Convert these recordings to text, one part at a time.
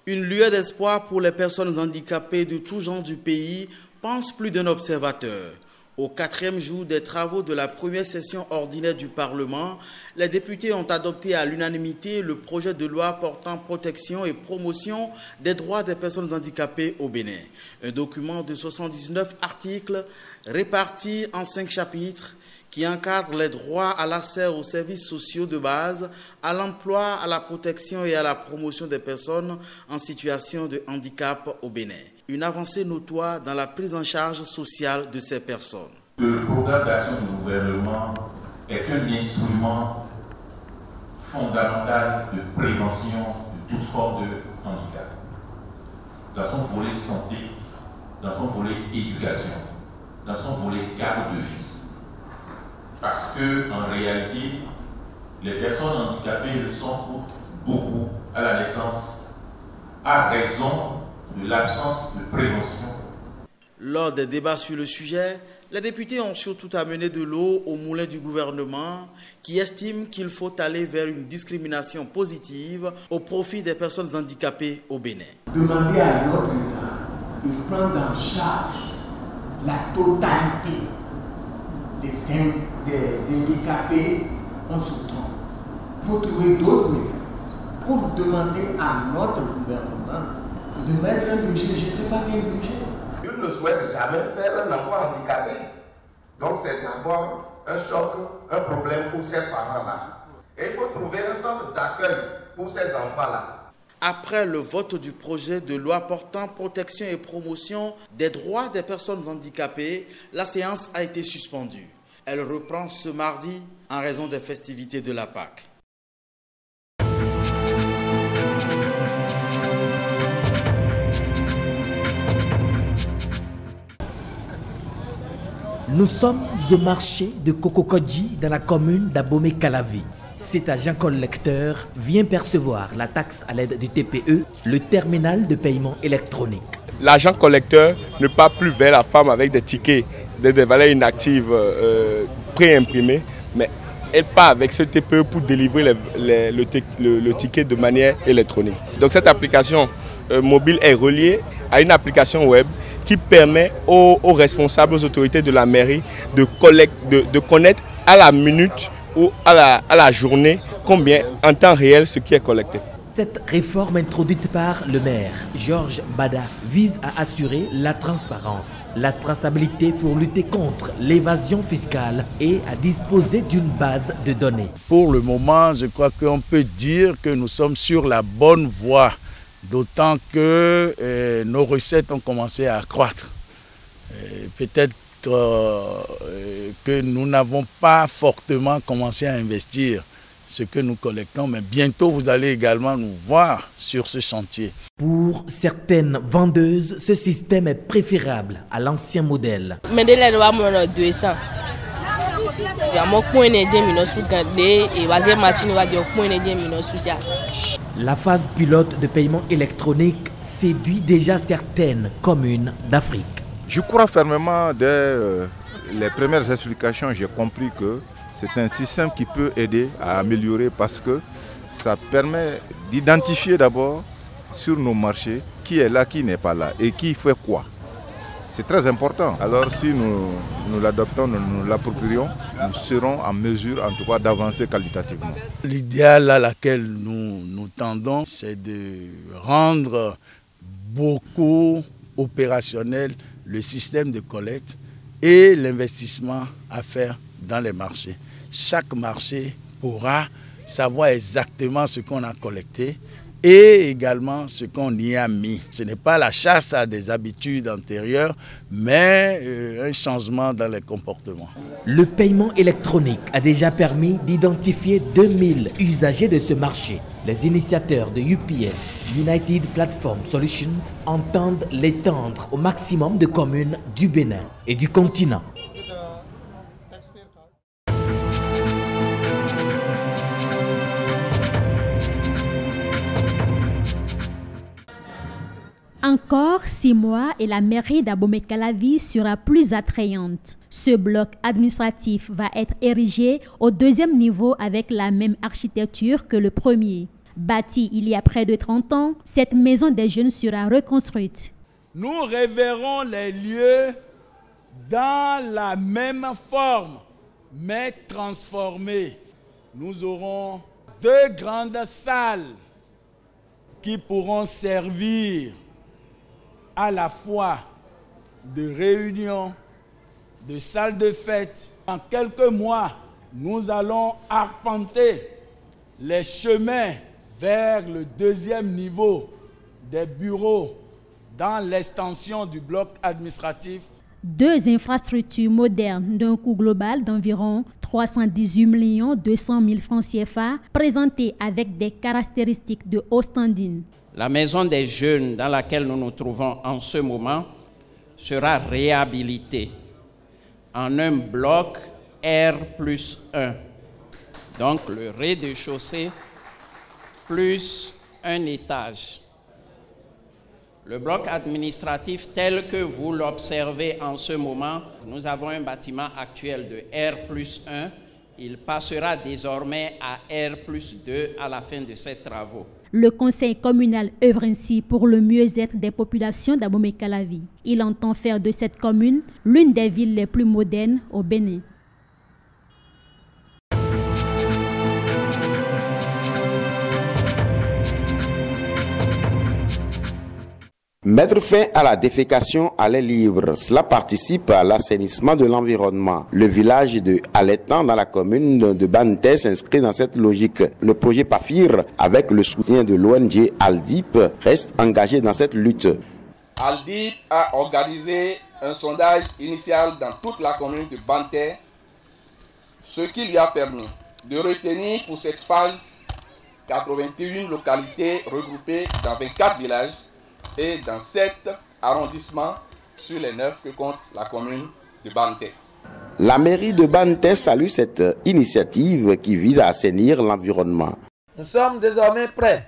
Une lueur d'espoir pour les personnes handicapées de tout genre du pays, pense plus d'un observateur. Au 4e jour des travaux de la première session ordinaire du Parlement, les députés ont adopté à l'unanimité le projet de loi portant protection et promotion des droits des personnes handicapées au Bénin. Un document de 79 articles répartis en 5 chapitres qui encadre les droits à l'accès aux services sociaux de base, à l'emploi, à la protection et à la promotion des personnes en situation de handicap au Bénin. Une avancée notoire dans la prise en charge sociale de ces personnes. Le programme d'action du gouvernement est un instrument fondamental de prévention de toute forme de handicap. Dans son volet santé, dans son volet éducation, dans son volet cadre de vie. Parce que, en réalité, les personnes handicapées sont beaucoup à la naissance à raison de l'absence de prévention. Lors des débats sur le sujet, les députés ont surtout amené de l'eau au moulin du gouvernement qui estime qu'il faut aller vers une discrimination positive au profit des personnes handicapées au Bénin. Demander à notre État de prendre en charge la totalité des handicapés en se trompe. Il faut trouver d'autres mécanismes pour demander à notre gouvernement de mettre un budget, je ne sais pas quel budget. Nul ne souhaite jamais faire un enfant handicapé. Donc c'est d'abord un choc, un problème pour ces parents-là. Et il faut trouver un centre d'accueil pour ces enfants-là. Après le vote du projet de loi portant protection et promotion des droits des personnes handicapées, la séance a été suspendue. Elle reprend ce mardi en raison des festivités de la Pâque. Nous sommes au marché de Kokokodji dans la commune d'Abomey-Calavi. Cet agent collecteur vient percevoir la taxe à l'aide du TPE, le terminal de paiement électronique. L'agent collecteur ne part plus vers la femme avec des tickets, des valeurs inactives pré-imprimées, mais elle part avec ce TPE pour délivrer le ticket de manière électronique. Donc cette application mobile est reliée à une application web qui permet aux responsables, aux autorités de la mairie de connaître à la minute ou à la journée combien en temps réel ce qui est collecté. Cette réforme introduite par le maire, Georges Bada, vise à assurer la transparence, la traçabilité pour lutter contre l'évasion fiscale et à disposer d'une base de données. Pour le moment, je crois qu'on peut dire que nous sommes sur la bonne voie. D'autant que nos recettes ont commencé à accroître. Peut-être que nous n'avons pas fortement commencé à investir ce que nous collectons, mais bientôt vous allez également nous voir sur ce chantier. Pour certaines vendeuses, ce système est préférable à l'ancien modèle. La phase pilote de paiement électronique séduit déjà certaines communes d'Afrique. Je crois fermement, dès les premières explications, j'ai compris que c'est un système qui peut aider à améliorer parce que ça permet d'identifier d'abord sur nos marchés qui est là, qui n'est pas là et qui fait quoi. C'est très important. Alors si nous l'adoptons, nous l'approprions, nous serons en mesure en tout cas d'avancer qualitativement. L'idéal à laquelle nous tendons, c'est de rendre beaucoup opérationnel le système de collecte et l'investissement à faire dans les marchés. Chaque marché pourra savoir exactement ce qu'on a collecté et également ce qu'on y a mis. Ce n'est pas la chasse à des habitudes antérieures, mais un changement dans les comportements. Le paiement électronique a déjà permis d'identifier 2000 usagers de ce marché. Les initiateurs de UPS, United Platform Solutions, entendent l'étendre au maximum de communes du Bénin et du continent. Encore 6 mois et la mairie d'Abomey-Calavi sera plus attrayante. Ce bloc administratif va être érigé au 2e niveau avec la même architecture que le premier. Bâtie il y a près de 30 ans, cette maison des jeunes sera reconstruite. Nous reverrons les lieux dans la même forme, mais transformés. Nous aurons 2 grandes salles qui pourront servir à la fois de réunion, de salle de fête. En quelques mois, nous allons arpenter les chemins vers le 2e niveau des bureaux dans l'extension du bloc administratif. 2 infrastructures modernes d'un coût global d'environ 318 200 000 francs CFA, présentées avec des caractéristiques de haut standing. La maison des jeunes dans laquelle nous nous trouvons en ce moment sera réhabilitée en un bloc R+1. Donc le rez-de-chaussée plus un étage. Le bloc administratif tel que vous l'observez en ce moment, nous avons un bâtiment actuel de R+1. Il passera désormais à R+2 à la fin de ces travaux. Le conseil communal œuvre ainsi pour le mieux-être des populations d'Abomey-Calavi. Il entend faire de cette commune l'une des villes les plus modernes au Bénin. Mettre fin à la défécation à l'air libre, cela participe à l'assainissement de l'environnement. Le village de Aletan dans la commune de Banté s'inscrit dans cette logique. Le projet PAFIR, avec le soutien de l'ONG Aldip, reste engagé dans cette lutte. Aldip a organisé un sondage initial dans toute la commune de Banté, ce qui lui a permis de retenir pour cette phase 81 localités regroupées dans 24 villages et dans 7 arrondissements sur les 9 que compte la commune de Banté. La mairie de Banté salue cette initiative qui vise à assainir l'environnement. Nous sommes désormais prêts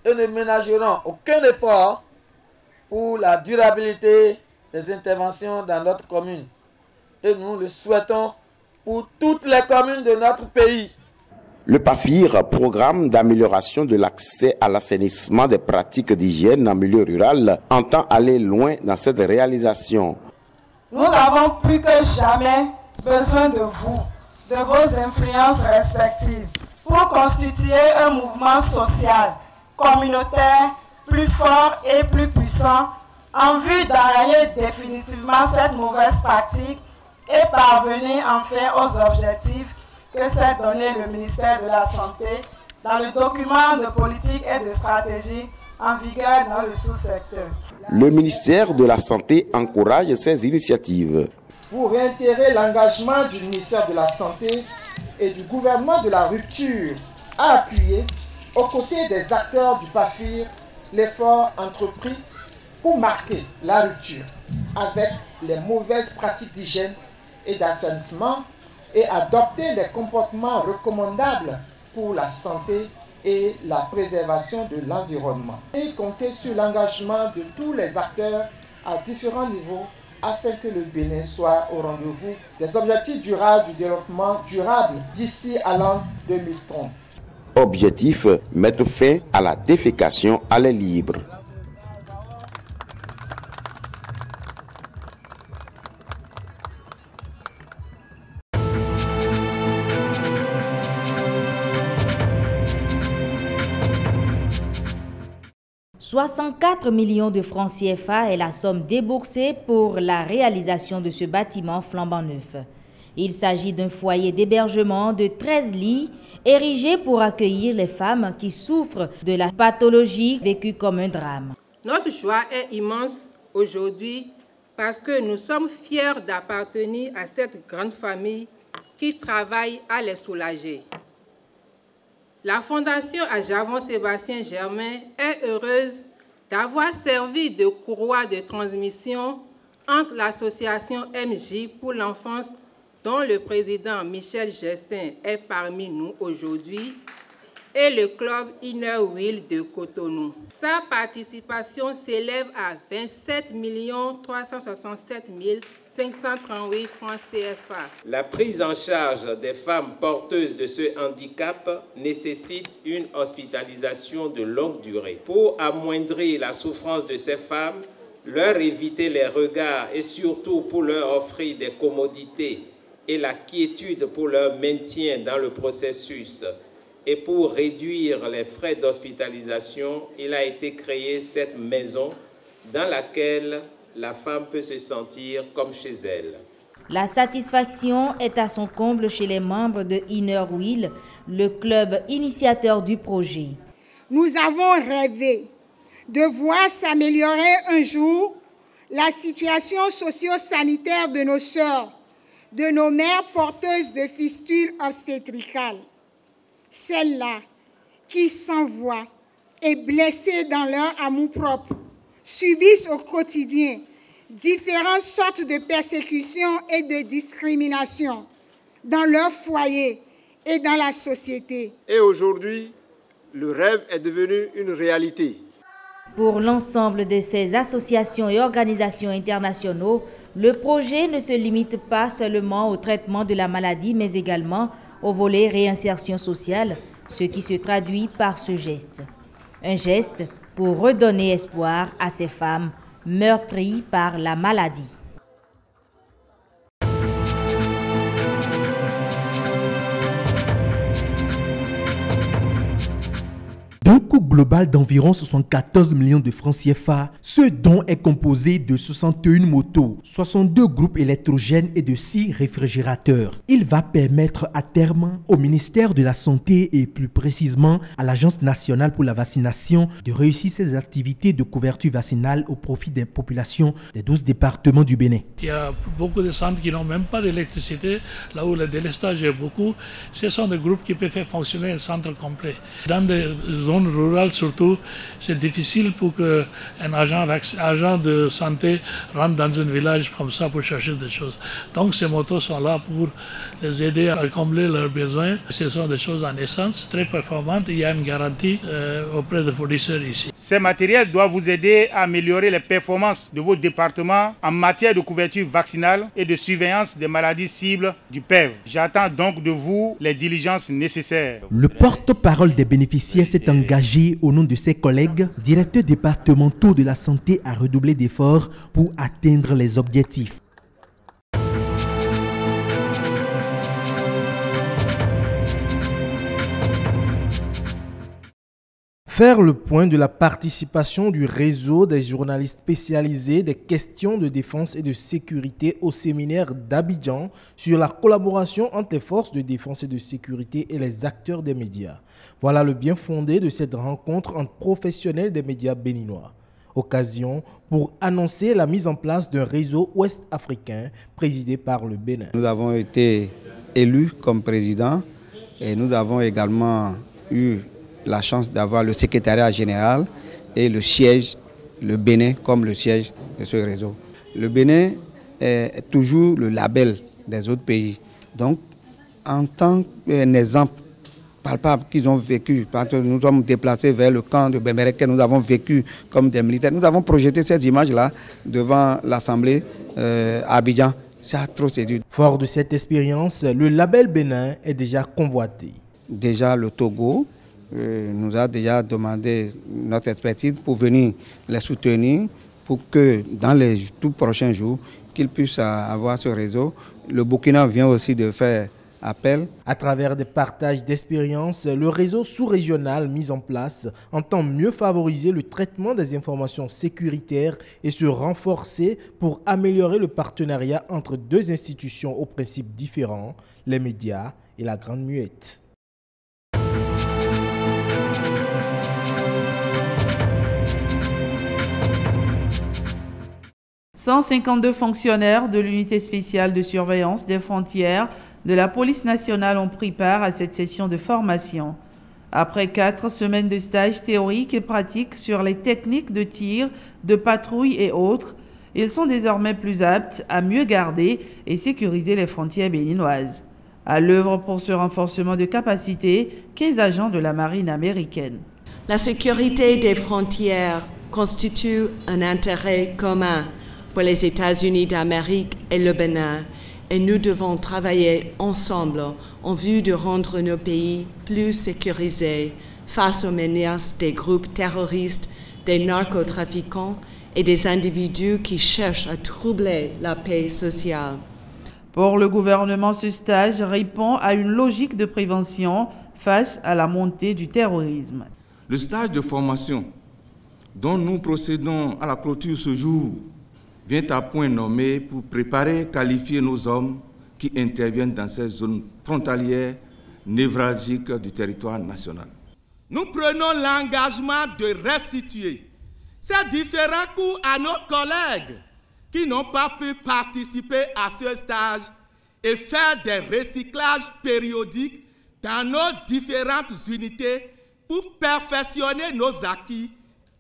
et ne ménagerons aucun effort pour la durabilité des interventions dans notre commune. Et nous le souhaitons pour toutes les communes de notre pays. Le PAFIR, programme d'amélioration de l'accès à l'assainissement des pratiques d'hygiène en milieu rural, entend aller loin dans cette réalisation. Nous avons plus que jamais besoin de vous, de vos influences respectives, pour constituer un mouvement social, communautaire, plus fort et plus puissant, en vue d'enrayer définitivement cette mauvaise pratique et parvenir enfin aux objectifs que s'est donné le ministère de la Santé dans le document de politique et de stratégie en vigueur dans le sous-secteur. Le ministère de la Santé encourage ces initiatives. Pour réitérer l'engagement du ministère de la Santé et du gouvernement de la rupture à appuyer, aux côtés des acteurs du PAFIR, l'effort entrepris pour marquer la rupture avec les mauvaises pratiques d'hygiène et d'assainissement et adopter les comportements recommandables pour la santé et la préservation de l'environnement. Et compter sur l'engagement de tous les acteurs à différents niveaux afin que le Bénin soit au rendez-vous des objectifs durables du développement durable d'ici à l'an 2030. Objectif, mettre fin à la défécation à l'air libre. « 64 millions de francs CFA est la somme déboursée pour la réalisation de ce bâtiment flambant neuf. Il s'agit d'un foyer d'hébergement de 13 lits érigé pour accueillir les femmes qui souffrent de la pathologie vécue comme un drame. Notre joie est immense aujourd'hui parce que nous sommes fiers d'appartenir à cette grande famille qui travaille à les soulager. La Fondation Ajavan-Sébastien Germain est heureuse d'avoir servi de courroie de transmission entre l'association MJ pour l'enfance, dont le président Michel Gestin est parmi nous aujourd'hui, et le club Inner Wheel de Cotonou. Sa participation s'élève à 27 367 538 francs CFA. La prise en charge des femmes porteuses de ce handicap nécessite une hospitalisation de longue durée. Pour amoindrir la souffrance de ces femmes, leur éviter les regards et surtout pour leur offrir des commodités et la quiétude pour leur maintien dans le processus et pour réduire les frais d'hospitalisation, il a été créé cette maison dans laquelle la femme peut se sentir comme chez elle. La satisfaction est à son comble chez les membres de Inner Wheel, le club initiateur du projet. Nous avons rêvé de voir s'améliorer un jour la situation socio-sanitaire de nos sœurs, de nos mères porteuses de fistules obstétricales. Celles-là qui s'envoient et blessées dans leur amour-propre subissent au quotidien différentes sortes de persécutions et de discriminations dans leur foyer et dans la société. Et aujourd'hui, le rêve est devenu une réalité. Pour l'ensemble de ces associations et organisations internationaux, le projet ne se limite pas seulement au traitement de la maladie, mais également au volet réinsertion sociale, ce qui se traduit par ce geste. Un geste pour redonner espoir à ces femmes meurtries par la maladie. D'un coût global d'environ 74 millions de francs CFA, ce don est composé de 61 motos, 62 groupes électrogènes et de 6 réfrigérateurs. Il va permettre à terme au ministère de la Santé et plus précisément à l'Agence nationale pour la vaccination de réussir ses activités de couverture vaccinale au profit des populations des 12 départements du Bénin. Il y a beaucoup de centres qui n'ont même pas d'électricité, là où le délestage est beaucoup. Ce sont des groupes qui peuvent faire fonctionner un centre complet. Dans des zones rurales surtout, c'est difficile pour qu'un agent de santé rentre dans un village comme ça pour chercher des choses. Donc ces motos sont là pour les aider à combler leurs besoins. Ce sont des choses en essence très performantes. Il y a une garantie auprès des fournisseurs ici. Ces matériels doivent vous aider à améliorer les performances de vos départements en matière de couverture vaccinale et de surveillance des maladies cibles du PEV. J'attends donc de vous les diligences nécessaires. Le porte-parole des bénéficiaires s'est engagé au nom de ses collègues, directeurs départementaux de la santé, à redoubler d'efforts pour atteindre les objectifs. Faire le point de la participation du réseau des journalistes spécialisés des questions de défense et de sécurité au séminaire d'Abidjan sur la collaboration entre les forces de défense et de sécurité et les acteurs des médias. Voilà le bien fondé de cette rencontre entre professionnels des médias béninois. Occasion pour annoncer la mise en place d'un réseau ouest-africain présidé par le Bénin. Nous avons été élus comme président et nous avons également eu la chance d'avoir le secrétariat général et le siège, le Bénin, comme le siège de ce réseau. Le Bénin est toujours le label des autres pays. Donc, en tant qu'exemple palpable qu'ils ont vécu, parce que nous sommes déplacés vers le camp de Bemberek, nous avons vécu comme des militaires. Nous avons projeté cette image-là devant l'Assemblée à Abidjan. Ça a trop séduit. Fort de cette expérience, le label Bénin est déjà convoité. Déjà le Togo nous a déjà demandé notre expertise pour venir les soutenir, pour que dans les tout prochains jours, qu'ils puissent avoir ce réseau. Le Burkina vient aussi de faire appel. À travers des partages d'expériences, le réseau sous-régional mis en place entend mieux favoriser le traitement des informations sécuritaires et se renforcer pour améliorer le partenariat entre deux institutions aux principes différents, les médias et la Grande Muette. 152 fonctionnaires de l'unité spéciale de surveillance des frontières de la police nationale ont pris part à cette session de formation. Après 4 semaines de stages théoriques et pratiques sur les techniques de tir, de patrouille et autres, ils sont désormais plus aptes à mieux garder et sécuriser les frontières béninoises. À l'œuvre pour ce renforcement de capacité, 15 agents de la marine américaine. La sécurité des frontières constitue un intérêt commun pour les États-Unis d'Amérique et le Bénin, et nous devons travailler ensemble en vue de rendre nos pays plus sécurisés face aux menaces des groupes terroristes, des narcotrafiquants et des individus qui cherchent à troubler la paix sociale. Pour le gouvernement, ce stage répond à une logique de prévention face à la montée du terrorisme. Le stage de formation dont nous procédons à la clôture ce jour vient à point nommé pour préparer, qualifier nos hommes qui interviennent dans ces zones frontalières névralgiques du territoire national. Nous prenons l'engagement de restituer ces différents coûts à nos collègues qui n'ont pas pu participer à ce stage et faire des recyclages périodiques dans nos différentes unités pour perfectionner nos acquis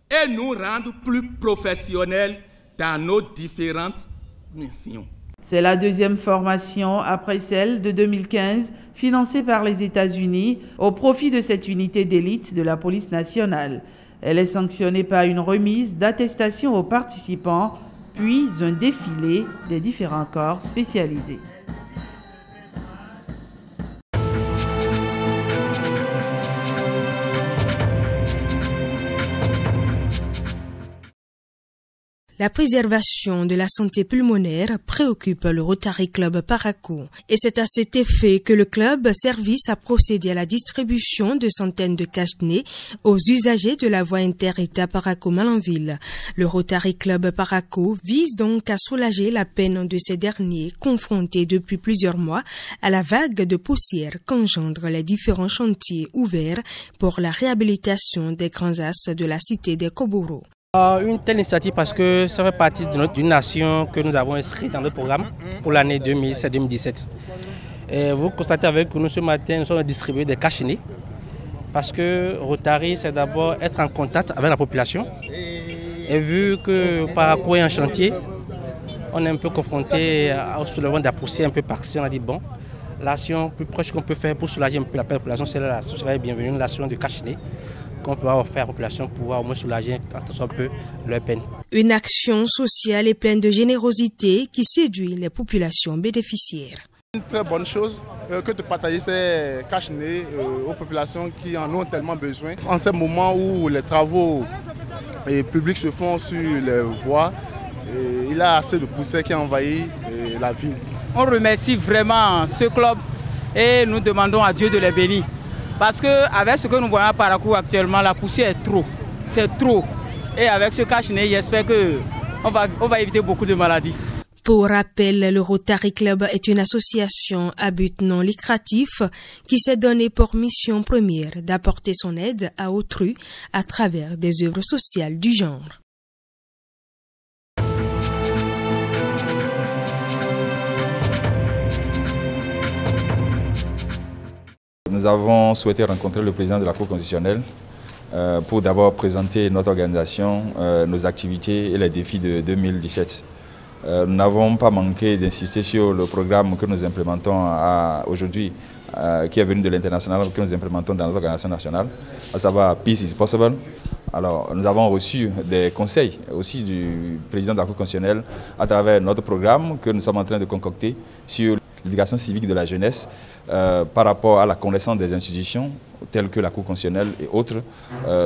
et nous rendre plus professionnels dans nos différentes missions. C'est la deuxième formation après celle de 2015 financée par les États-Unis au profit de cette unité d'élite de la police nationale. Elle est sanctionnée par une remise d'attestation aux participants, puis un défilé des différents corps spécialisés. La préservation de la santé pulmonaire préoccupe le Rotary Club Parakou et c'est à cet effet que le club Service a procédé à la distribution de centaines de cache-nez aux usagers de la voie inter-État Parakou-Malanville. Le Rotary Club Parakou vise donc à soulager la peine de ces derniers confrontés depuis plusieurs mois à la vague de poussière qu'engendrent les différents chantiers ouverts pour la réhabilitation des grands axes de la cité des Koboro. Une telle initiative parce que ça fait partie d'une nation que nous avons inscrite dans notre programme pour l'année 2017-2017. Vous constatez avec nous ce matin, nous sommes distribués des cache-nez parce que Rotary, c'est d'abord être en contact avec la population. Et vu que Parakou est un chantier, on est un peu confronté au soulèvement de la poussière un peu par-ci. On a dit bon, l'action plus proche qu'on peut faire pour soulager un peu la population, c'est la bienvenue, l'action de cache-nez qu'on peut offrir à la population pour pouvoir au moins soulager un peu leur peine. Une action sociale et pleine de générosité qui séduit les populations bénéficiaires. Une très bonne chose que de partager ces cache-nez aux populations qui en ont tellement besoin. En ce moment où les travaux publics se font sur les voies, il y a assez de poussière qui envahit la ville. On remercie vraiment ce club et nous demandons à Dieu de les bénir. Parce qu'avec ce que nous voyons à Parakou actuellement, la poussière est trop. C'est trop. Et avec ce cache-nez, j'espère qu'on va éviter beaucoup de maladies. Pour rappel, le Rotary Club est une association à but non lucratif qui s'est donné pour mission première d'apporter son aide à autrui à travers des œuvres sociales du genre. Nous avons souhaité rencontrer le président de la Cour constitutionnelle pour d'abord présenter notre organisation, nos activités et les défis de 2017. Nous n'avons pas manqué d'insister sur le programme que nous implémentons aujourd'hui, qui est venu de l'international, que nous implémentons dans notre organisation nationale, à savoir Peace is Possible. Alors, nous avons reçu des conseils aussi du président de la Cour constitutionnelle à travers notre programme que nous sommes en train de concocter sur l'éducation civique de la jeunesse par rapport à la connaissance des institutions telles que la Cour constitutionnelle et autres,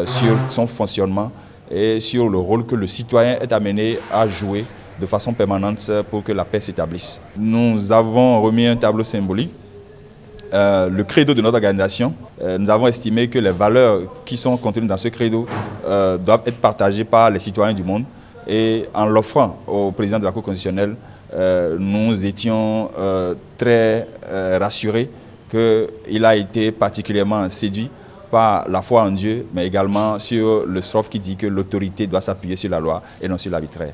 sur son fonctionnement et sur le rôle que le citoyen est amené à jouer de façon permanente pour que la paix s'établisse. Nous avons remis un tableau symbolique, le credo de notre organisation. Nous avons estimé que les valeurs qui sont contenues dans ce credo doivent être partagées par les citoyens du monde et en l'offrant au président de la Cour constitutionnelle, nous étions très rassurés qu'il a été particulièrement séduit par la foi en Dieu, mais également sur le strophe qui dit que l'autorité doit s'appuyer sur la loi et non sur l'arbitraire.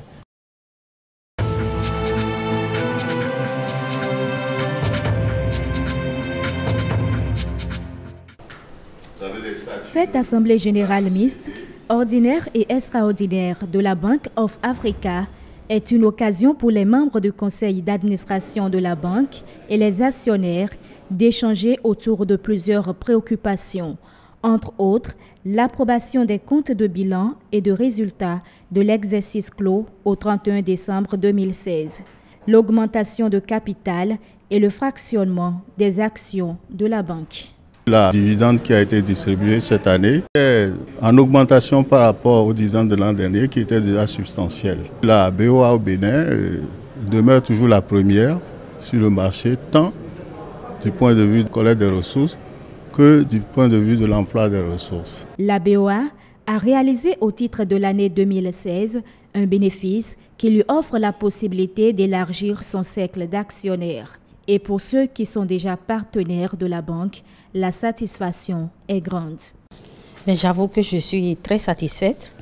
Cette assemblée générale mixte, ordinaire et extraordinaire de la Bank of Africa est une occasion pour les membres du conseil d'administration de la banque et les actionnaires d'échanger autour de plusieurs préoccupations, entre autres l'approbation des comptes de bilan et de résultats de l'exercice clos au 31 décembre 2016, l'augmentation de capital et le fractionnement des actions de la banque. La dividende qui a été distribuée cette année est en augmentation par rapport aux dividendes de l'an dernier qui était déjà substantielle. La BOA au Bénin demeure toujours la première sur le marché, tant du point de vue de collecte des ressources que du point de vue de l'emploi des ressources. La BOA a réalisé au titre de l'année 2016 un bénéfice qui lui offre la possibilité d'élargir son cercle d'actionnaires. Et pour ceux qui sont déjà partenaires de la banque, la satisfaction est grande. J'avoue que je suis très satisfaite.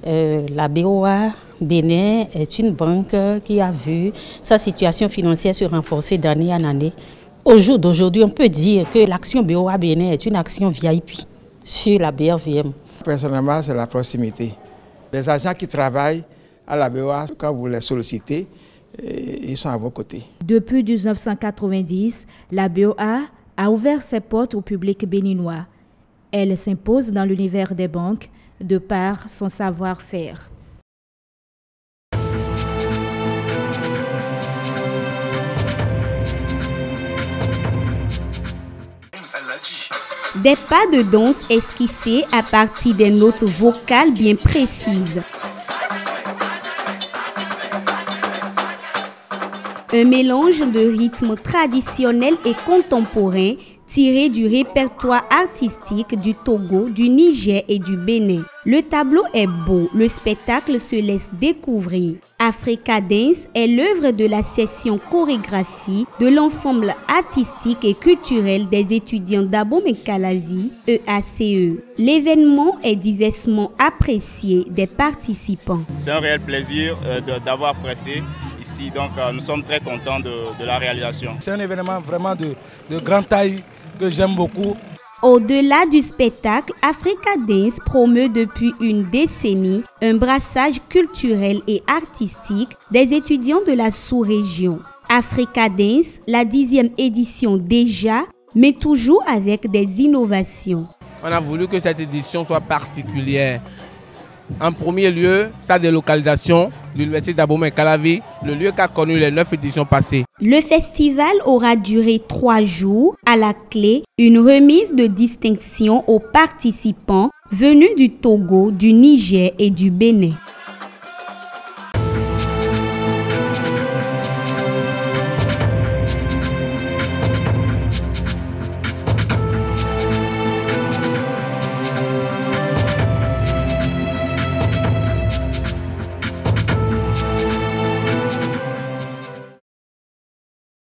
La BOA Bénin est une banque qui a vu sa situation financière se renforcer d'année en année. Au jour d'aujourd'hui, on peut dire que l'action BOA Bénin est une action VIP sur la BRVM. Personnellement, c'est la proximité. Les agents qui travaillent à la BOA, quand vous les sollicitez, ils sont à vos côtés. Depuis 1990, la BOA a ouvert ses portes au public béninois. Elle s'impose dans l'univers des banques de par son savoir-faire. Des pas de danse esquissés à partir des notes vocales bien précises. Un mélange de rythmes traditionnels et contemporains tirés du répertoire artistique du Togo, du Niger et du Bénin. Le tableau est beau, le spectacle se laisse découvrir. Africa Dance est l'œuvre de la section chorégraphie de l'ensemble artistique et culturel des étudiants d'Abomey-Calavi, EACE. L'événement est diversement apprécié des participants. C'est un réel plaisir d'avoir presté ici, donc nous sommes très contents de la réalisation. C'est un événement vraiment de grande taille que j'aime beaucoup. Au-delà du spectacle, Africa Dance promeut depuis une décennie un brassage culturel et artistique des étudiants de la sous-région. Africa Dance, la 10e édition déjà, mais toujours avec des innovations. On a voulu que cette édition soit particulière. En premier lieu, sa délocalisation, l'université d'Abomey-Calavi, le lieu qu'a connu les 9 éditions passées. Le festival aura duré 3 jours. À la clé, une remise de distinction aux participants venus du Togo, du Niger et du Bénin.